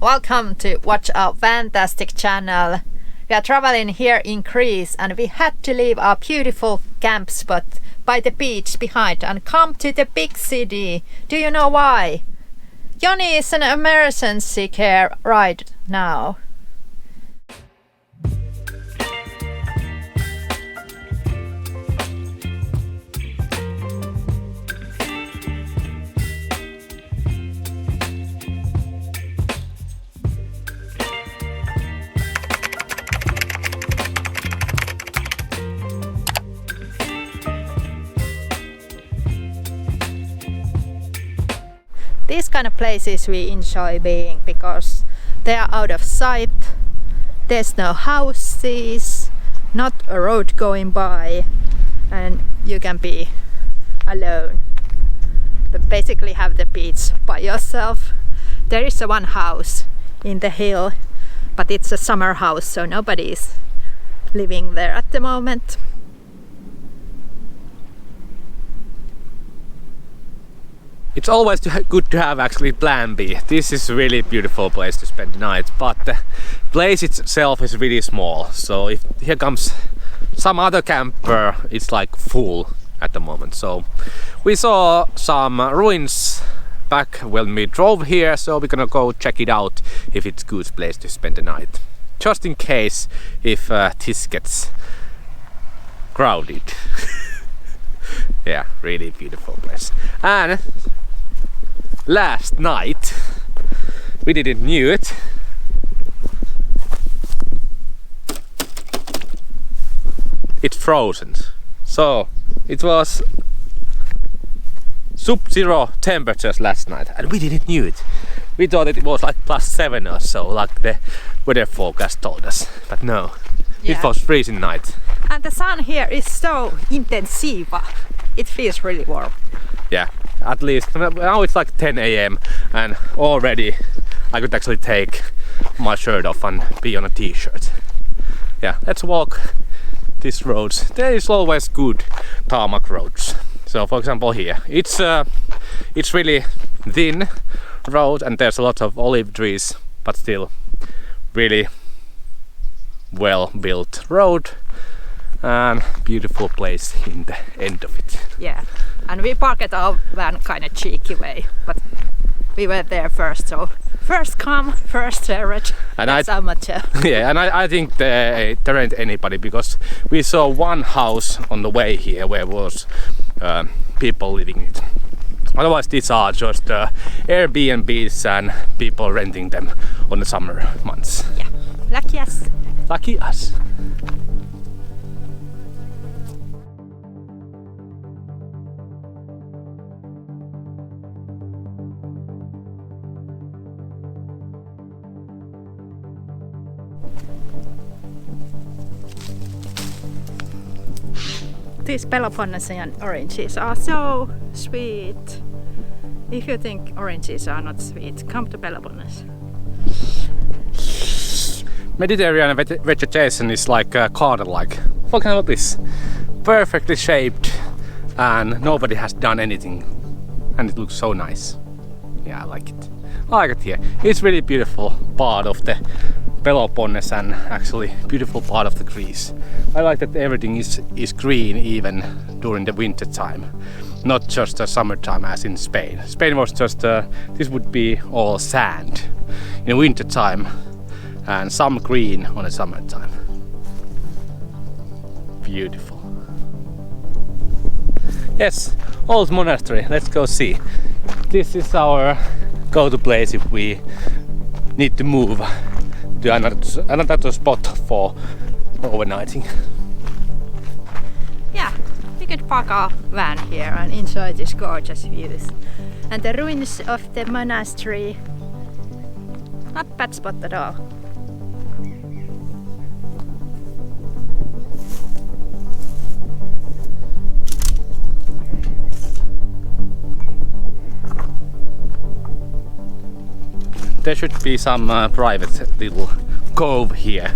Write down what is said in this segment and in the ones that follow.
welcome to watch our Vantastic channel. We are traveling here in Greece and we had to leave our beautiful camp spot by the beach behind and come to the big city. Do you know why? Joni is in emergency care right now. These kind of places we enjoy being because they are out of sight, there's no houses, not a road going by, and you can be alone. But basically have the beach by yourself. There is one house in the hill, but it's a summer house, so nobody is living there at the moment. It's always good to have actually plan B. This is a really beautiful place to spend the night, but the place itself is really small. So if here comes some other camper, it's like full at the moment. So we saw some ruins back when we drove here, so we're gonna go check it out if it's a good place to spend the night. Just in case if this gets crowded. Yeah, really beautiful place. And last night, we didn't knew it, it's frozen. So it was sub-zero temperatures last night and we didn't knew it. We thought it was like +7 or so, like the weather forecast told us, but no, yeah. It was freezing night. And the sun here is so intensive, it feels really warm. Yeah, at least now it's like 10 AM and already I could actually take my shirt off and be on a t-shirt. Yeah, let's walk these roads. There is always good tarmac roads. So for example here, it's really thin road and there's a lot of olive trees, but still really well built road and beautiful place in the end of it. Yeah, and we parked our van kind of cheeky way, but we went there first, so first come, first served. And that's how much. Yeah, and I think there ain't anybody because we saw one house on the way here where was people living in it. Otherwise these are just Airbnbs and people renting them on the summer months. Yeah, lucky us. Lucky us. These Peloponnesian oranges are so sweet. If you think oranges are not sweet, come to Peloponnese. Mediterranean vegetation is like garden-like. Look at this, perfectly shaped, and nobody has done anything, and it looks so nice. Yeah, I like it. I like it here. It's really beautiful part of the Peloponnese and actually beautiful part of the Greece. I like that everything is green even during the winter time, not just the summertime as in Spain. Spain was just this would be all sand in winter time and some green on the summertime. Beautiful. Yes, old monastery. Let's go see. This is our go-to place if we need to move to another spot for overnighting. Yeah, we could park our van here and enjoy these gorgeous views. And the ruins of the monastery, not bad spot at all. There should be some private little cove here.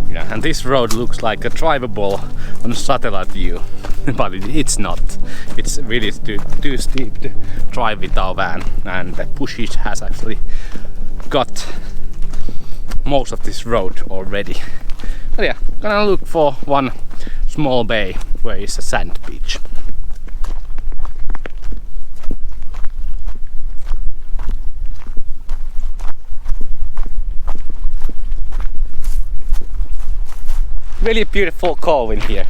Yeah, and this road looks like a drivable on a satellite view, but it's not. It's really too steep to drive with our van, and the bushes has actually got most of this road already. But yeah, gonna look for one small bay where is a sand beach. Really beautiful cove in here.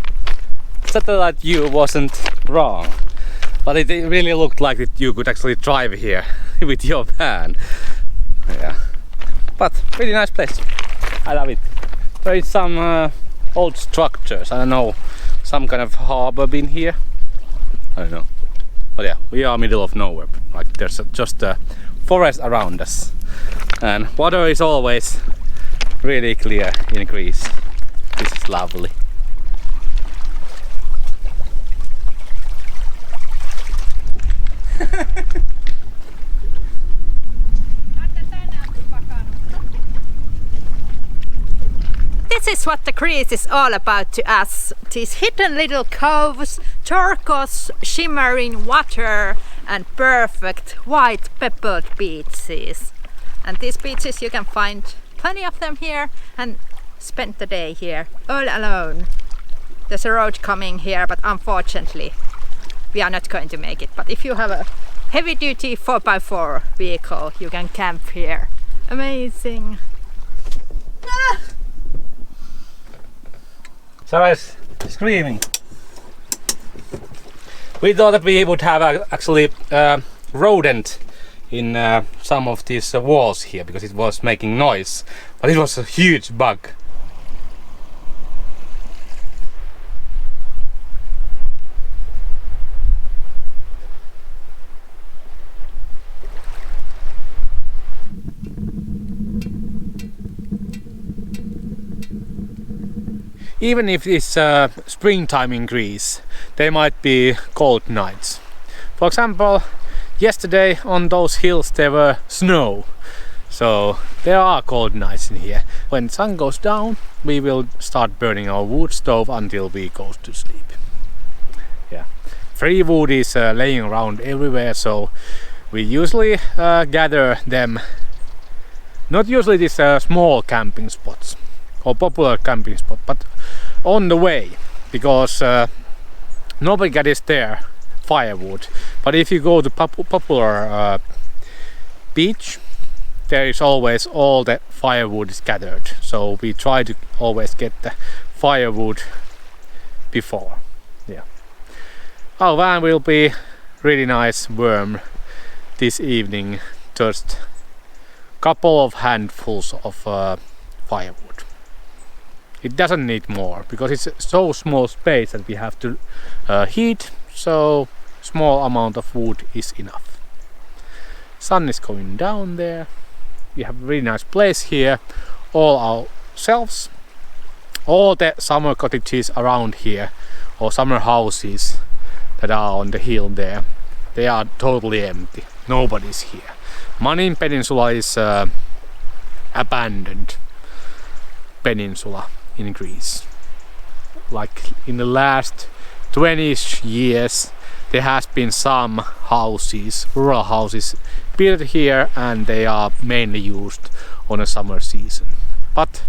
Satellite view wasn't wrong, but it really looked like that you could actually drive here with your van. Yeah, but really nice place. I love it. There is some old structures. I don't know, some kind of harbor been here. I don't know. But yeah, we are middle of nowhere. Like there's just a forest around us, and water is always really clear in Greece. This is lovely. This is what the Greece is all about to us. These hidden little coves, turquoise shimmering water and perfect white peppered beaches. And these beaches you can find plenty of them here and spend the day here all alone. There's a road coming here, but unfortunately we are not going to make it. But if you have a heavy duty 4x4 vehicle, you can camp here. Amazing! Ah! Sarah's screaming. We thought that we would have actually rodent in some of these walls here because it was making noise, but it was a huge bug. Even if it's springtime in Greece, there might be cold nights. For example, yesterday on those hills there were snow, so there are cold nights in here. When sun goes down, we will start burning our wood stove until we go to sleep. Yeah, free wood is laying around everywhere, so we usually gather them. Not usually these small camping spots or popular camping spot, but on the way, because nobody gets there firewood. But if you go to popular beach, there is always all the firewood is gathered, so we try to always get the firewood before. Yeah, our van will be really nice warm this evening, just couple of handfuls of firewood. It doesn't need more because it's so small space that we have to heat, so small amount of wood is enough. Sun is going down there. We have a really nice place here, all ourselves. All the summer cottages around here, or summer houses that are on the hill there, they are totally empty. Nobody's here. Manin Peninsula is abandoned peninsula in Greece. Like in the last 20 years there has been some houses, rural houses built here, and they are mainly used on a summer season. But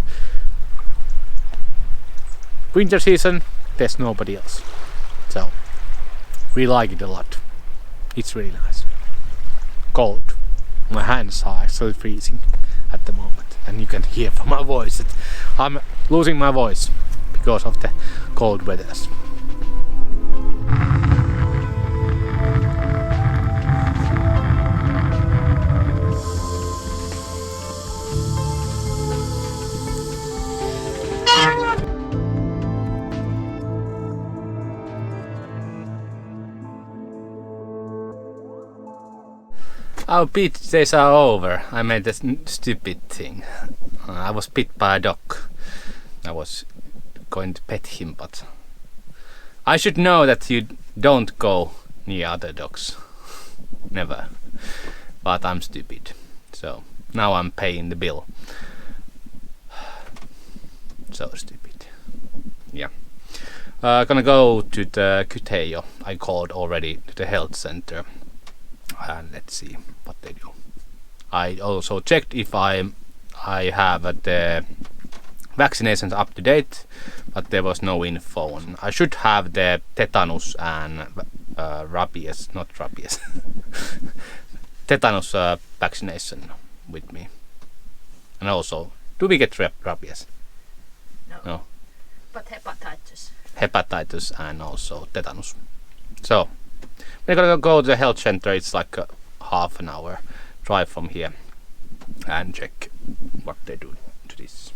winter season there's nobody else. So we like it a lot. It's really nice. Cold. My hands are actually freezing at the moment, and you can hear from my voice that I'm losing my voice because of the cold weathers. Our beach days are over. I made this stupid thing. I was bit by a dog. I was going to pet him, but I should know that you don't go near other dogs. Never. But I'm stupid. So now I'm paying the bill. So stupid. Yeah. Gonna go to the Kutejo. I called already to the health center. And let's see what they do. I also checked if I I have the vaccinations up to date, but there was no info. And I should have the tetanus and rabies, not rabies, tetanus vaccination with me. And also, do we get rabies? No. But hepatitis. Hepatitis and also tetanus. So we're gonna go to the health center. It's like a half an hour drive from here and check what they do to this.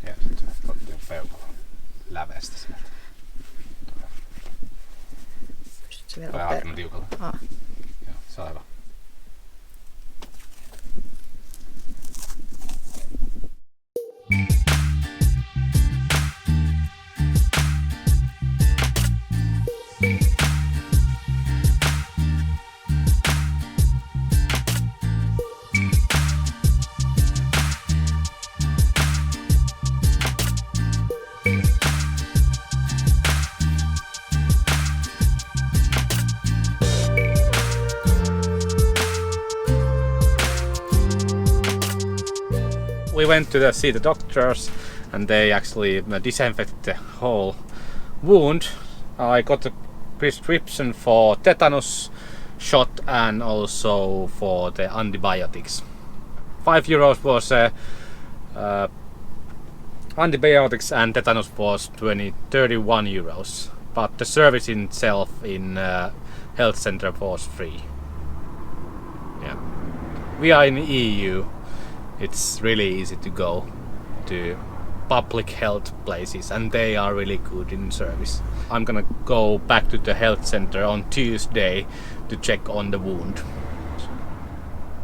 Ja, sitten otin peukalo lävestä sieltä. Pystytkö vielä Vai hakemaan tiukalla? Joo, se on hyvä. We went to see the doctors and they actually disinfected the whole wound. I got a prescription for tetanus shot and also for the antibiotics. €5 was antibiotics and tetanus was 31 euros. But the service itself in health center was free. Yeah. We are in the EU. It's really easy to go to public health places and they are really good in service. I'm gonna go back to the health center on Tuesday to check on the wound.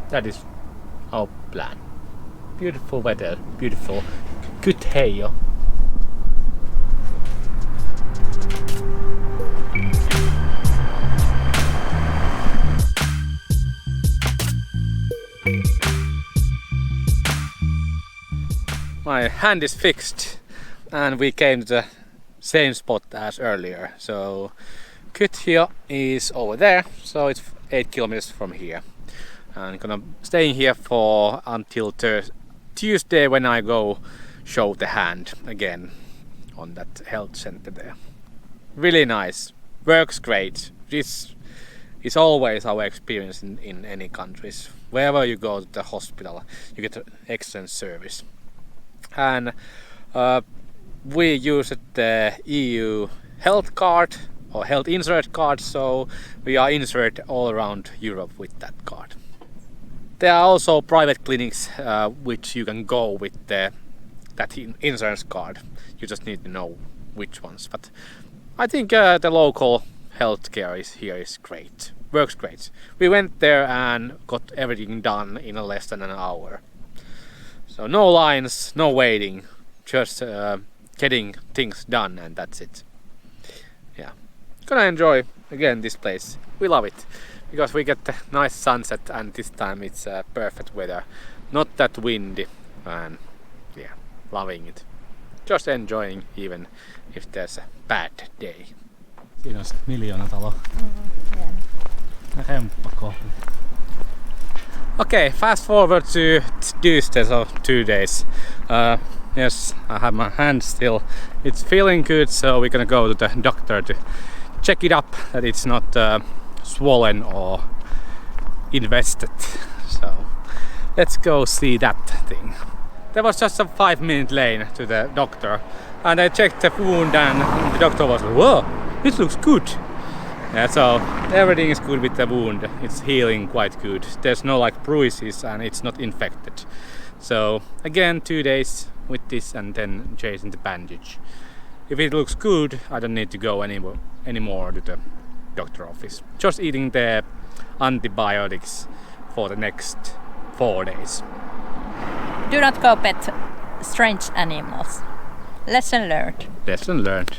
That is our plan. Beautiful weather, beautiful. Good hail. My hand is fixed and we came to the same spot as earlier. So Kythio is over there, so it's 8 kilometers from here. I'm gonna stay here for until Tuesday when I go show the hand again on that health center there. Really nice, works great. This is always our experience in any countries. Wherever you go to the hospital, you get excellent service. And we use the EU health card or health insurance card, so we are insured all around Europe with that card. There are also private clinics which you can go with that insurance card. You just need to know which ones. But I think the local healthcare here is great. Works great. We went there and got everything done in less than an hour. So no lines, no waiting, just getting things done and that's it. Yeah, gonna enjoy again this place. We love it because we get the nice sunset and this time it's perfect weather. Not that windy and yeah, loving it. Just enjoying even if there's a bad day. Siinä on miljoonatalo. Okay, fast forward to Tuesday, so 2 days. Yes, I have my hand still. It's feeling good, so we're gonna go to the doctor to check it up that it's not swollen or invested. So let's go see that thing. There was just a 5-minute lane to the doctor, and I checked the wound, and the doctor was like, "Whoa, it looks good." Yeah, so everything is good with the wound. It's healing quite good. There's no like bruises and it's not infected. So again 2 days with this and then changing the bandage. If it looks good, I don't need to go anymore to the doctor office. Just eating the antibiotics for the next 4 days. Do not go pet strange animals. Lesson learned. Lesson learned.